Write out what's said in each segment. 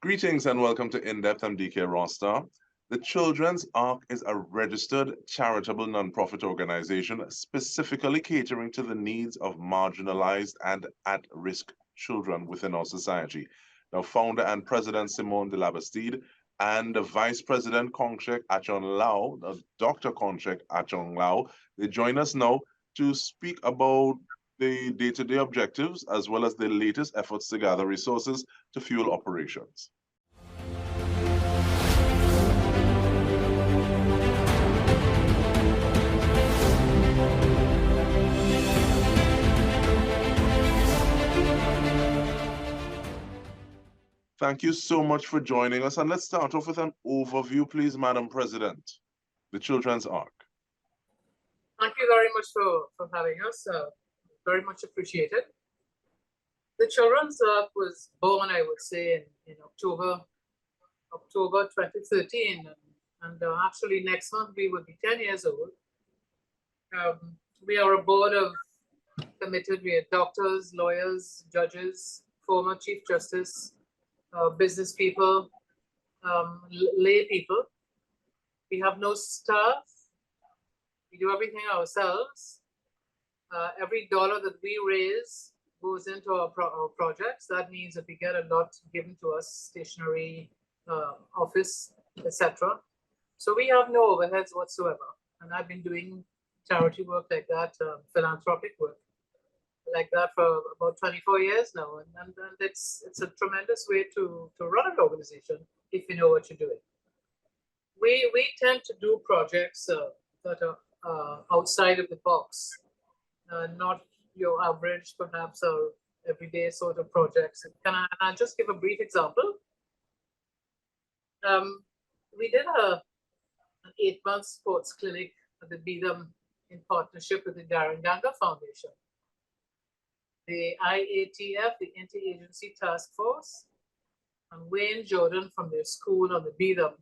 Greetings and welcome to In-Depth. I'm Dike Rostant. The Children's Ark is a registered charitable nonprofit organization specifically catering to the needs of marginalized and at-risk children within our society. Now, founder and president Simone de Bastide and the vice president Konshiek Achong Low, Dr. Konshiek Achong Low, they join us now to speak about the day-to-day objectives as well as the latest efforts to gather resources to fuel operations. Thank you so much for joining us. And let's start off with an overview, please, Madam President. The Children's Ark. Thank you very much for having us. Very much appreciated. The Children's Ark was born, I would say, in October 2013. And actually next month we will be 10 years old. We are a board of committed, we are doctors, lawyers, judges, former Chief Justice, business people, lay people. We have no staff. We do everything ourselves. Every dollar that we raise goes into our projects. That means that we get a lot given to us, stationery, office, etc. So we have no overheads whatsoever. And I've been doing charity work like that, philanthropic work like that for about 24 years now. And it's a tremendous way to run an organization if you know what you're doing. We tend to do projects that are outside of the box, not your average, perhaps, or everyday sort of projects. I'll just give a brief example. We did an 8-month sports clinic at the Beedham in partnership with the Darenganga Foundation. The IATF, the Interagency Task Force, and Wayne Jordan from their school on the Beedham.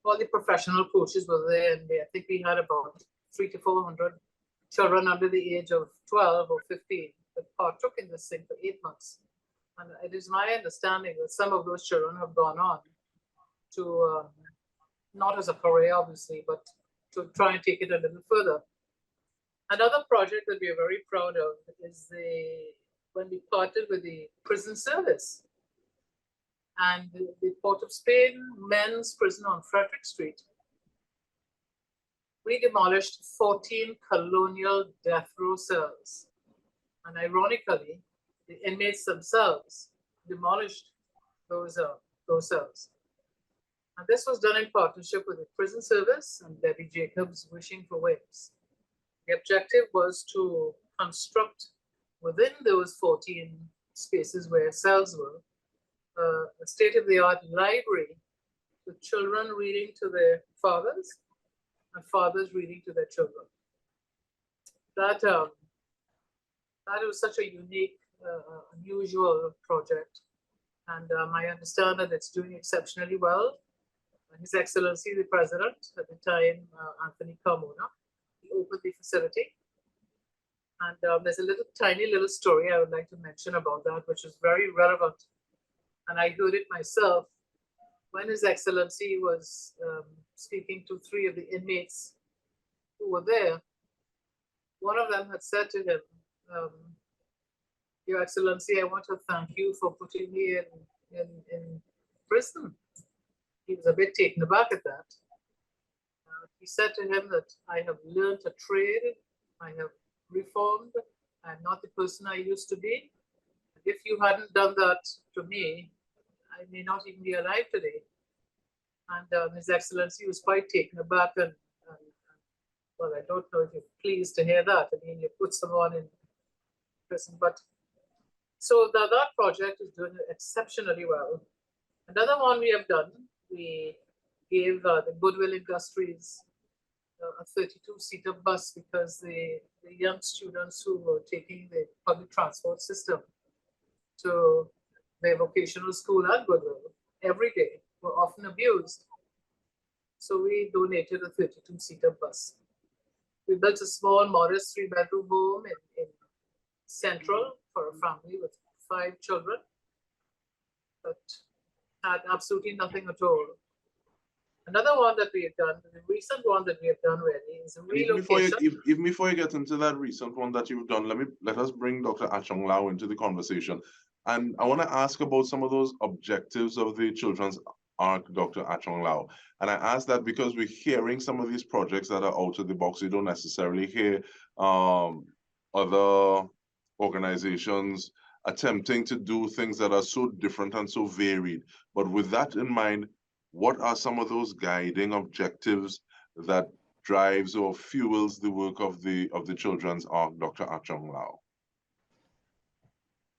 All the professional coaches were there, and I think we had about 300 to 400 children under the age of 12 or 15 that partook in this thing for 8 months. And it is my understanding that some of those children have gone on to, not as a career, obviously, but to try and take it a little further. Another project that we are very proud of is when we partnered with the prison service and the Port of Spain men's prison on Frederick Street. We demolished 14 colonial death row cells. And ironically, the inmates themselves demolished those cells. And this was done in partnership with the prison service and Debbie Jacobs Wishing for Wings. The objective was to construct within those 14 spaces where cells were, a state-of-the-art library with children reading to their fathers and fathers reading to their children. That was such a unique, unusual project. And I understand that it's doing exceptionally well. His Excellency, the President at the time, Anthony Carmona, he opened the facility. And there's a tiny little story I would like to mention about that, which is very relevant. And I heard it myself when His Excellency was speaking to 3 of the inmates who were there. One of them had said to him, Your Excellency, I want to thank you for putting me in prison. He was a bit taken aback at that. He said to him that I have learned a trade, I have reformed, I'm not the person I used to be. If you hadn't done that to me, I may not even be alive today. And His Excellency was quite taken aback and well, I don't know if you're pleased to hear that. I mean, you put someone in prison, but so that project is doing exceptionally well. Another one we have done, we gave the Goodwill Industries a 32-seater bus because the young students who were taking the public transport system to their vocational school at Goodwill every day were often abused. So we donated a 32-seater bus. We built a small, modest 3-bedroom home in Central for a family with 5 children. but had absolutely nothing at all. Another one that we have done, the recent one that we have done really, is a relocation. Even before you get into that recent one that you've done, let us bring Dr. Achong Low into the conversation. And I want to ask about some of those objectives of the Children's Arc, Dr. Achong Low. And I ask that because we're hearing some of these projects that are out of the box. You don't necessarily hear other organizations attempting to do things that are so different and so varied. But with that in mind, what are some of those guiding objectives that drives or fuels the work of the Children's Arc, Dr. Achong Low?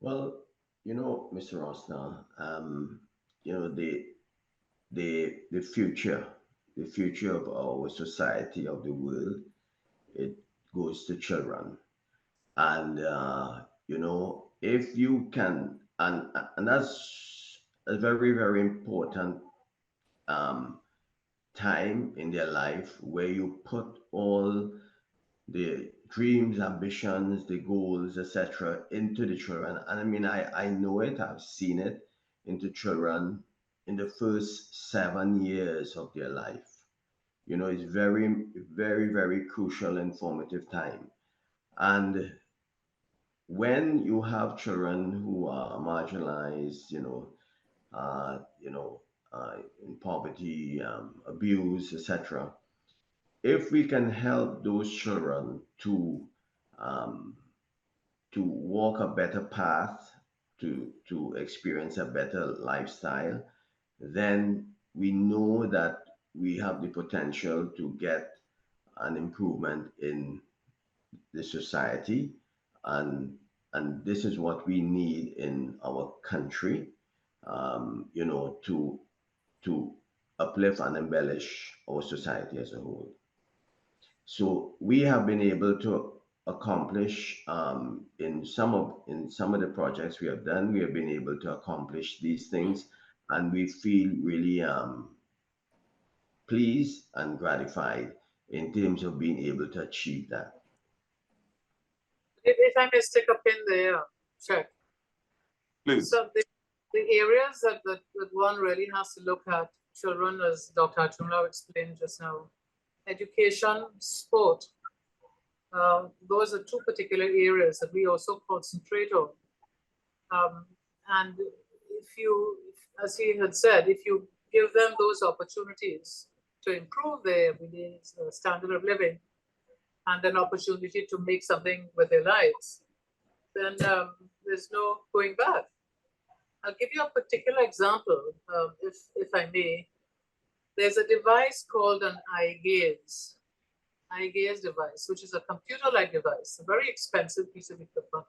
Well, you know, Mr. Rosna, you know, the future of our society, of the world, it goes to children. And you know, if you can, and that's a very, very important um, time in their life where you put all the dreams, ambitions, the goals, etc., into the children. And I mean, I know it, I've seen it into children in the first 7 years of their life. You know, it's very, very, very crucial and formative time. And when you have children who are marginalized, you know, in poverty, abuse, etc., if we can help those children um, to walk a better path, to experience a better lifestyle, then we know that we have the potential to get an improvement in the society, and this is what we need in our country, you know, to uplift and embellish our society as a whole. So we have been able to accomplish in some of the projects we have done. We have been able to accomplish these things, and we feel really pleased and gratified in terms of being able to achieve that. If I may stick up in there, check. Please. So the areas that one really has to look at, children, as Dr. Achong Low explained just now, education, sport. Those are two particular areas that we also concentrate on. And if you, as he had said, if you give them those opportunities to improve their standard of living and an opportunity to make something with their lives, then there's no going back. I'll give you a particular example, if I may. There's a device called an eye gaze device, which is a computer-like device, a very expensive piece of equipment.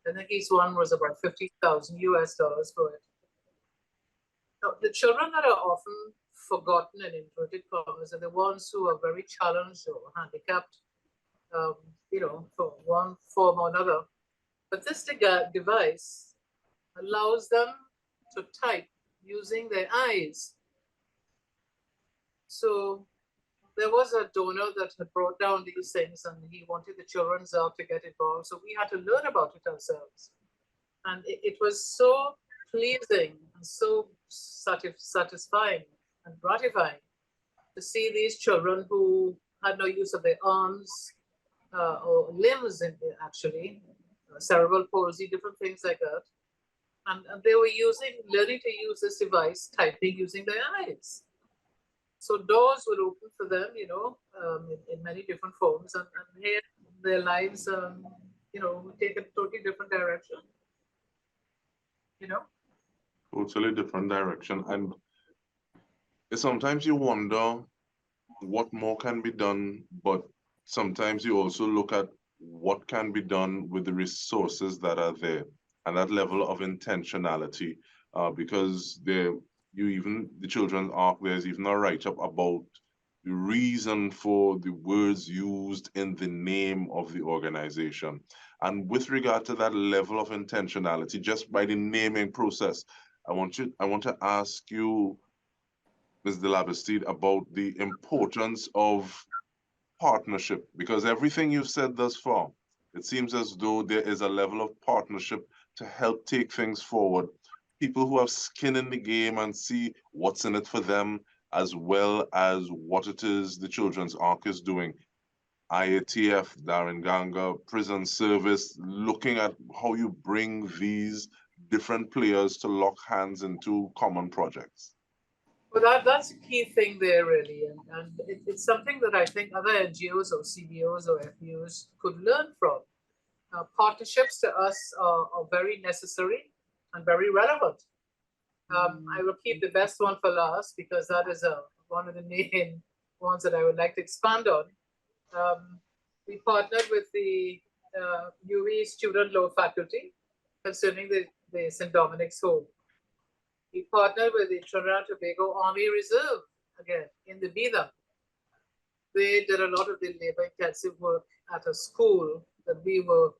I think each one was about $50,000 for it. Now, the children that are often forgotten in inverted commas are the ones who are very challenged or handicapped, you know, for one form or another. But this device allows them to type using their eyes. So there was a donor that had brought down these things, and he wanted the Children's Arc to get involved. So we had to learn about it ourselves. And it was so pleasing and so satisfying and gratifying to see these children who had no use of their arms or limbs, actually, cerebral palsy, different things like that. And they were learning to use this device, typing using their eyes. So doors would open for them, you know, in many different forms, and here their lives, you know, take a totally different direction, you know. Totally different direction. And sometimes you wonder what more can be done, but sometimes you also look at what can be done with the resources that are there and that level of intentionality, because the Children's Arc, there's even a write-up about the reason for the words used in the name of the organization. And with regard to that level of intentionality, just by the naming process, I want to ask you, Ms. de la Bastide, about the importance of partnership, because everything you've said thus far, it seems as though there is a level of partnership to help take things forward. people who have skin in the game and see what's in it for them, as well as what it is the Children's Ark is doing. IATF, Darren Ganga, prison service, looking at how you bring these different players to lock hands into common projects. Well, that's a key thing there, really. And it's something that I think other NGOs or CBOs or FBOs could learn from. Partnerships to us are very necessary and very relevant. I will keep the best one for last because that is one of the main ones that I would like to expand on. We partnered with the UWI Student Law Faculty concerning the St. Dominic's Home. We partnered with the Trinidad and Tobago Army Reserve, again, in the Bida. They did a lot of the labor-intensive work at a school that we were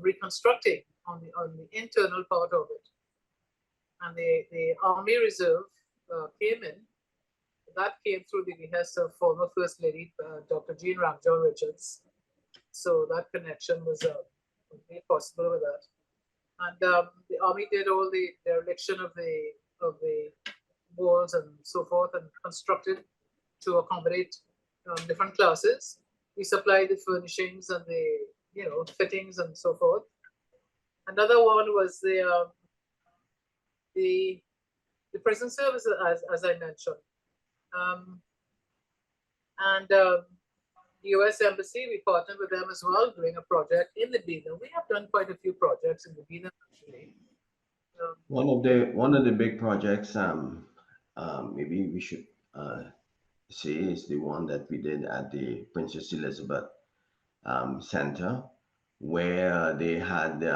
reconstructing on the internal part of it. And the Army Reserve came in. That came through the behest of former First Lady, Dr. Jean Ramjohn Richards. So that connection was made possible with that. And the Army did all the dereliction of the walls and so forth and constructed to accommodate different classes. We supplied the furnishings and the fittings and so forth. Another one was the prison service, as I mentioned. The US Embassy, we partnered with them as well, doing a project in the Bida. We have done quite a few projects in the Bida, actually. One of the big projects, maybe we should say, is the one that we did at the Princess Elizabeth Center, where they had, they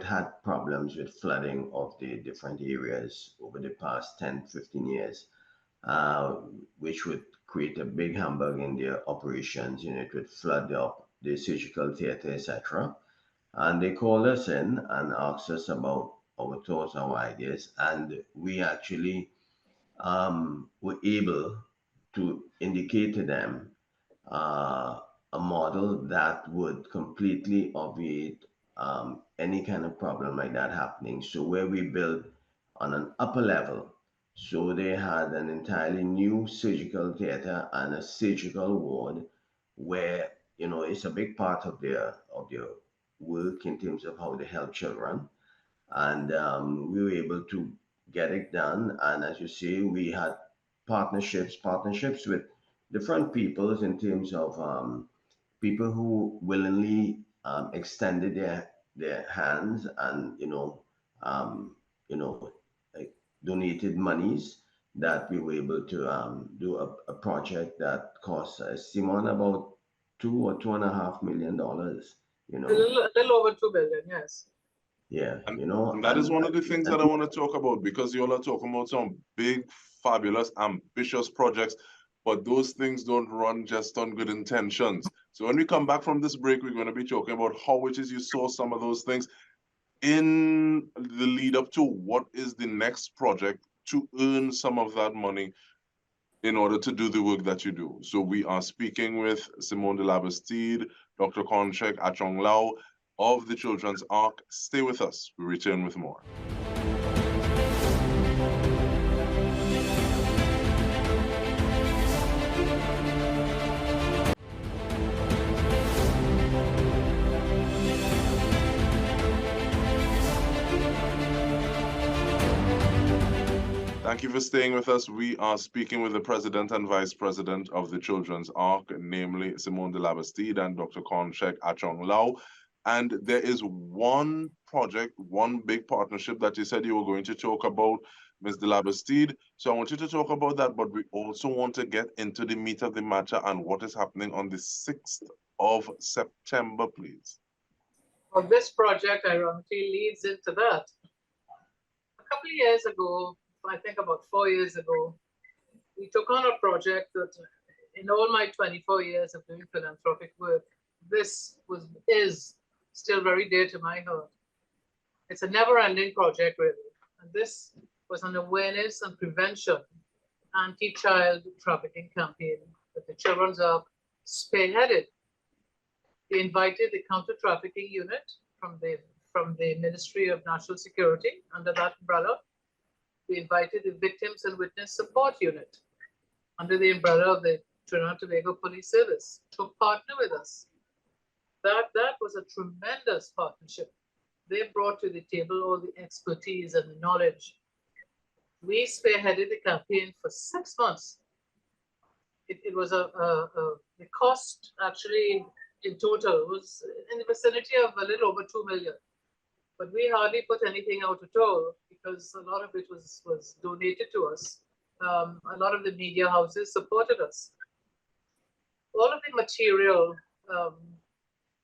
had problems with flooding of the different areas over the past 10, 15 years, which would create a big humbug in their operations. It would flood up the surgical theater, etc. And they called us in and asked us about our thoughts, our ideas, and we actually were able to indicate to them a model that would completely obviate any kind of problem like that happening. So where we built on an upper level, so they had an entirely new surgical theater and a surgical ward where, it's a big part of their work in terms of how they help children. And we were able to get it done. And as you say, we had partnerships with different peoples in terms of people who willingly extended their hands and like donated monies that we were able to do a project that cost Simone about $2 or $2.5 million. A little over 2 billion, yes. Yeah, And that is one of the things that I want to talk about, because you all are talking about some big, fabulous, ambitious projects, but those things don't run just on good intentions. So when we come back from this break, we're going to be talking about how it is you saw some of those things in the lead up to what is the next project to earn some of that money in order to do the work that you do. So we are speaking with Simone de la Bastide, Dr. Konshiek Achong Low of the Children's Ark. Stay with us. We return with more. Thank you for staying with us. We are speaking with the President and Vice President of the Children's Ark, namely Simone de la Bastide and Dr. Konshiek Achong Low. And there is one project, one big partnership that you said you were going to talk about, Ms. de la Bastide. So I want you to talk about that, but we also want to get into the meat of the matter and what is happening on the 6th of September, please. Well, this project ironically leads into that. A couple of years ago, I think about 4 years ago, we took on a project that in all my 24 years of doing philanthropic work, this is still very dear to my heart. It's a never-ending project, really. And this was an awareness and prevention anti-child trafficking campaign that the Children's Ark spearheaded. They invited the counter-trafficking unit from the from the Ministry of National Security. Under that umbrella, we invited the Victims and Witness Support Unit under the umbrella of the Trinidad and Tobago Police Service to partner with us. That was a tremendous partnership. They brought to the table all the expertise and the knowledge. We spearheaded the campaign for 6 months. It was the cost actually in total was in the vicinity of a little over 2 million. But we hardly put anything out at all because a lot of it was donated to us. A lot of the media houses supported us. All of the material,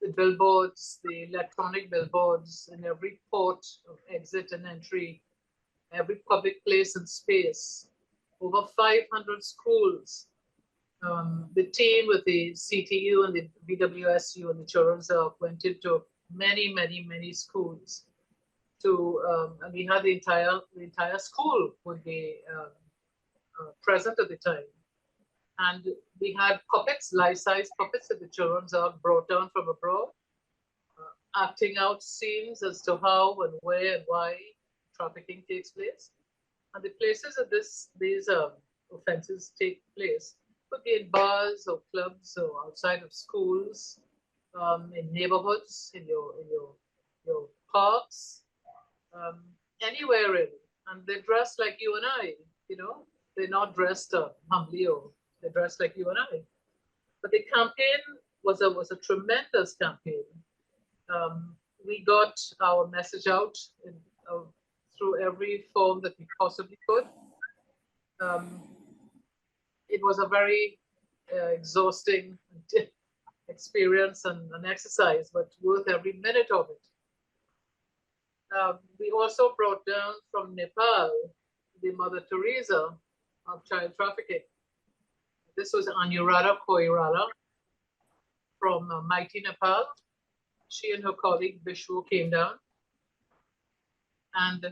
the billboards, the electronic billboards in every port of exit and entry, every public place and space, over 500 schools. The team with the CTU and the BWSU and the Children's Ark went into many schools and we had the entire school would be present at the time. And we had puppets, life-size puppets that the Children's Ark brought down from abroad, acting out scenes as to how and where and why trafficking takes place. And the places that these offenses take place could be in bars or clubs or outside of schools, in neighborhoods, in your parks, anywhere really. And they're dressed like you and I, you know. They're not dressed humbly, or they're dressed like you and I. But the campaign was a tremendous campaign. We got our message out through every form that we possibly could. It was a very exhausting experience and an exercise, but worth every minute of it. We also brought down from Nepal the Mother Teresa of child trafficking. This was Anurada Koirala from Mighty Nepal. She and her colleague Vishwu came down, and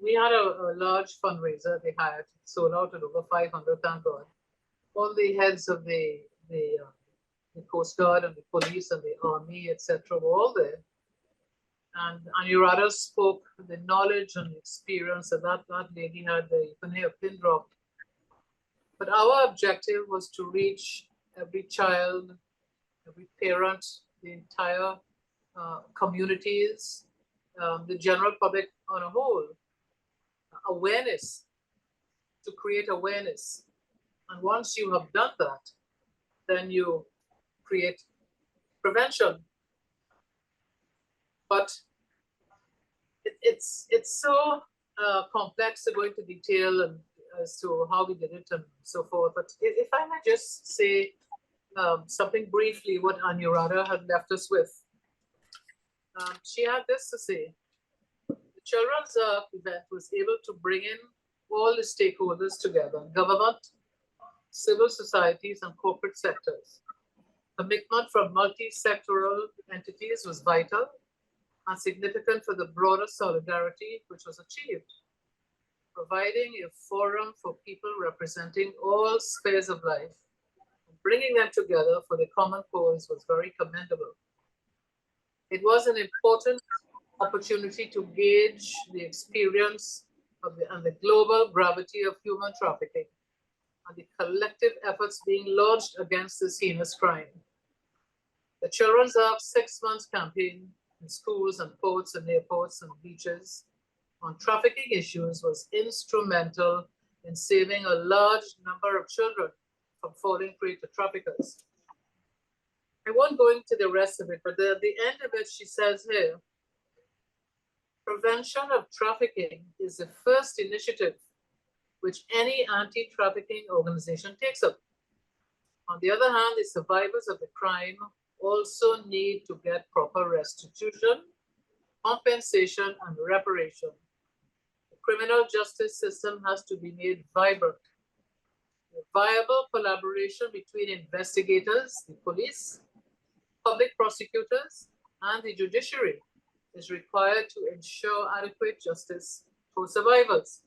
we had a large fundraiser. They had sold out at over 500, thank God. All the heads of the Coast Guard and the police and the army, etc., were all there. And Anurada spoke the knowledge and the experience that that lady had. You can hear a pin drop. But our objective was to reach every child, every parent, the entire communities, the general public on a whole. Awareness, to create awareness. And once you have done that, then you create prevention. But it's so complex to go into detail and as to how we did it and so forth. But if I might just say something briefly, what Anurada had left us with. She had this to say: the Children's Ark event was able to bring in all the stakeholders together, government, civil societies, and corporate sectors. Commitment from multi-sectoral entities was vital and significant for the broader solidarity which was achieved. Providing a forum for people representing all spheres of life, bringing them together for the common cause was very commendable. It was an important opportunity to gauge the experience of and the global gravity of human trafficking and the collective efforts being launched against this heinous crime. The Children's Ark 6 months campaign in schools and ports and airports and beaches on trafficking issues was instrumental in saving a large number of children from falling prey to traffickers. I won't go into the rest of it, but at the end of it, she says here, prevention of trafficking is the first initiative which any anti-trafficking organization takes up. On the other hand, the survivors of the crime also need to get proper restitution, compensation, and reparation. The criminal justice system has to be made vibrant. A viable collaboration between investigators, the police, public prosecutors, and the judiciary is required to ensure adequate justice for survivors.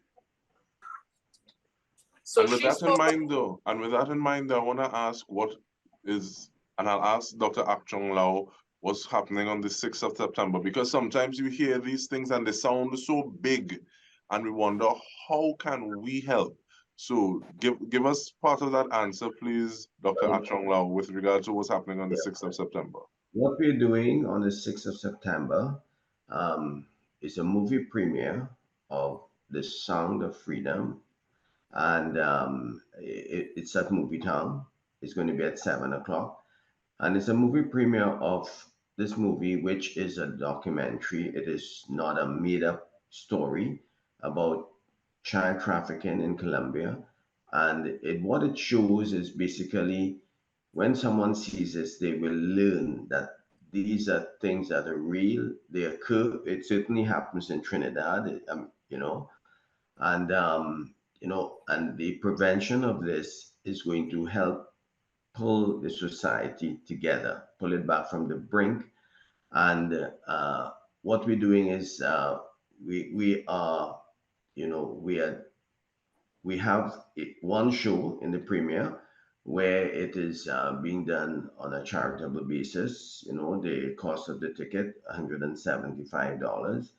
So and with that in mind, though, I want to ask what is, and I'll ask Dr. Achong Low what's happening on the 6th of September? Because sometimes you hear these things and they sound so big, and we wonder, how can we help? So give us part of that answer, please, Dr. Achong Low, with regard to what's happening on the 6th of September. What we're doing on the 6th of September is a movie premiere of The Sound of Freedom, and it's at Movie Town. It's going to be at 7 o'clock, and it's a movie premiere of this movie, which is a documentary. It is not a made-up story about child trafficking in Colombia, and what it shows is basically when someone sees this, they will learn that these are things that are real. They occur. It certainly happens in Trinidad, and and the prevention of this is going to help pull the society together, pull it back from the brink. And what we're doing is we are, we have one show in the premiere where it is being done on a charitable basis. The cost of the ticket, $175.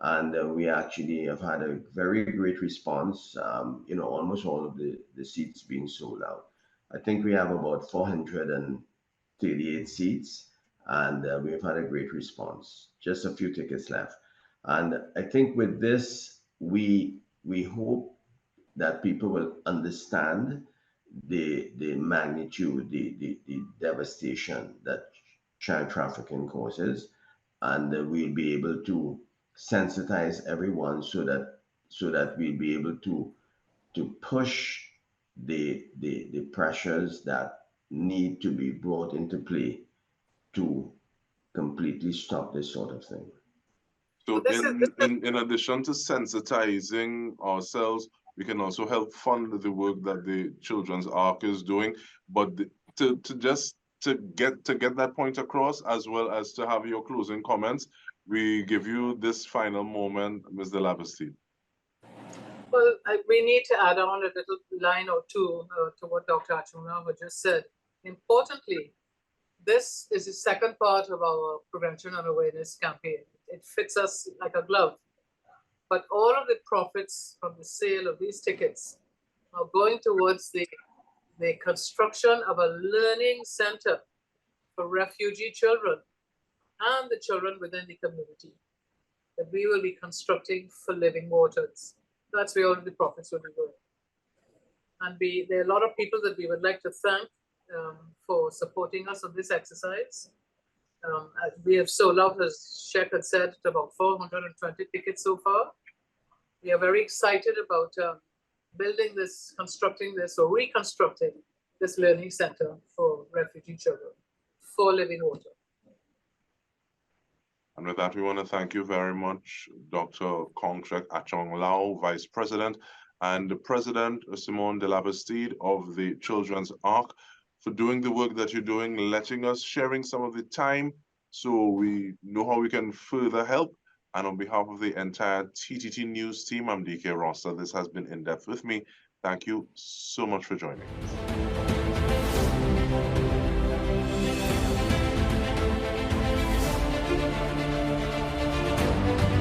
And we actually have had a very great response, almost all of the seats being sold out. I think we have about 438 seats, and we've had a great response. Just a few tickets left. And I think with this, we hope that people will understand the magnitude, the devastation that child trafficking causes, and we'll be able to sensitize everyone so that we'll be able to push the pressures that need to be brought into play to completely stop this sort of thing. So in addition to sensitizing ourselves, we can also help fund the work that the Children's Ark is doing. But to get that point across, as well as to have your closing comments, we give you this final moment, Ms. de la Bastide. Well, we need to add on a little line or two to what Dr. Achong Low just said. Importantly, this is the second part of our prevention and awareness campaign. It fits us like a glove. But all of the profits from the sale of these tickets are going towards the construction of a learning center for refugee children and the children within the community that we will be constructing for Living Waters. That's where all of the profits will be going. And there are a lot of people that we would like to thank for supporting us on this exercise. We have sold out, as Sheikh had said, about 420 tickets so far. We are very excited about building this, constructing this, or reconstructing this learning center for refugee children for Living Water. And with that, we want to thank you very much, Dr. Konshiek Achong Low, Vice President, and the President, Simone de la Bastide of the Children's Ark, for doing the work that you're doing, letting us, sharing some of the time so we know how we can further help. And on behalf of the entire TTT News team, I'm Dike Rostant. This has been In Depth with me. Thank you so much for joining us.